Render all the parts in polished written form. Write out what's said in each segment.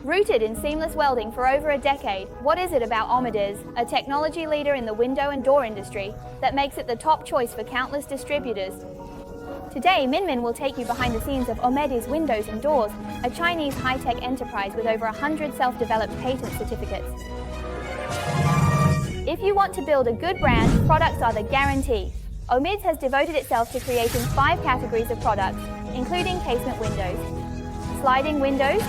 Rooted in seamless welding for over a decade, what is it about OMD, a technology leader in the window and door industry, that makes it the top choice for countless distributors? Today, Min will take you behind the scenes of OMD's Windows and Doors, a Chinese high-tech enterprise with over 100 self-developed patent certificates. If you want to build a good brand, products are the guarantee. OMD has devoted itself to creating 5 categories of products, including casement windows, sliding windows,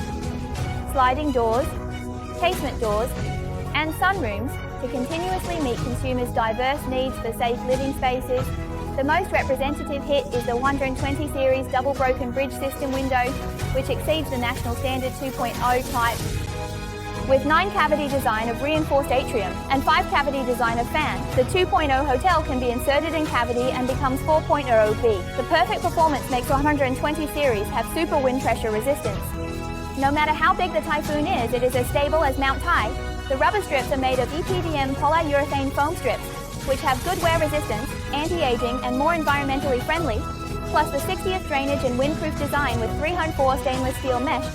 sliding doors, casement doors, and sunrooms to continuously meet consumers' diverse needs for safe living spaces. The most representative hit is the 120 series double broken bridge system window, which exceeds the national standard 2.0 type. With 9-cavity design of reinforced atrium and 5-cavity design of fan, the 2.0 hotel can be inserted in cavity and becomes 4.0B. The perfect performance makes the 120 series have super wind pressure resistance. No matter how big the typhoon is, it is as stable as Mount Tai. The rubber strips are made of EPDM polyurethane foam strips, which have good wear resistance, anti-aging, and more environmentally friendly, plus the 60th drainage and windproof design with 304 stainless steel mesh.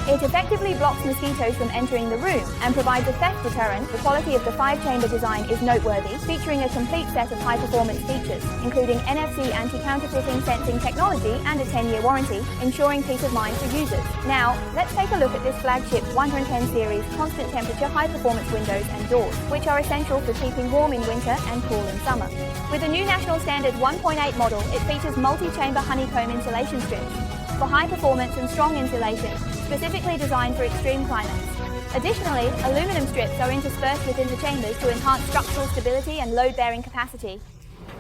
It effectively blocks mosquitoes from entering the room and provides a theft deterrent. The quality of the 5-chamber design is noteworthy, featuring a complete set of high-performance features, including NFC anti-counterfeiting sensing technology and a 10-year warranty, ensuring peace of mind for users. Now, let's take a look at this flagship 110 series constant temperature high-performance windows and doors, which are essential for keeping warm in winter and cool in summer. With a new national standard 1.8 model, it features multi-chamber honeycomb insulation strips for high performance and strong insulation, specifically designed for extreme climates. Additionally, aluminum strips are interspersed within the chambers to enhance structural stability and load-bearing capacity.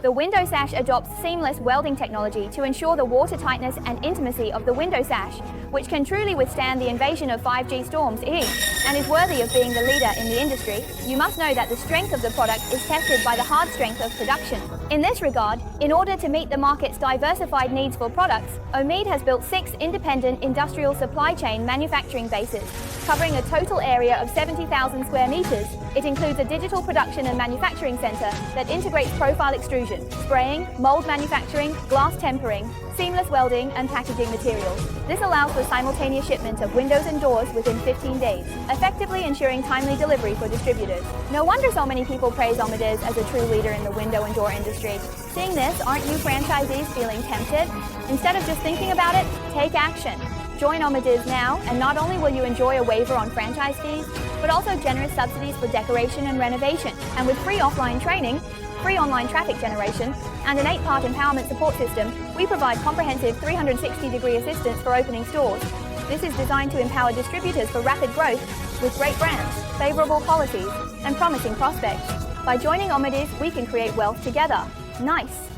The window sash adopts seamless welding technology to ensure the watertightness and intimacy of the window sash, which can truly withstand the invasion of 5G storms and is worthy of being the leader in the industry. You must know that the strength of the product is tested by the hard strength of production. In this regard, in order to meet the market's diversified needs for products, OMD has built 6 independent industrial supply chain manufacturing bases, covering a total area of 70,000 square meters. It includes a digital production and manufacturing center that integrates profile extrusion, spraying, mold manufacturing, glass tempering, seamless welding, and packaging materials. This allows for simultaneous shipment of windows and doors within 15 days, effectively ensuring timely delivery for distributors. No wonder so many people praise OMD as a true leader in the window and door industry. Seeing this, aren't you franchisees feeling tempted? Instead of just thinking about it, take action. Join OMD now, and not only will you enjoy a waiver on franchise fees, but also generous subsidies for decoration and renovation. And with free offline training, free online traffic generation, and an 8-part empowerment support system, we provide comprehensive 360-degree assistance for opening stores. This is designed to empower distributors for rapid growth with great brands, favorable policies, and promising prospects. By joining OMD, we can create wealth together. Nice!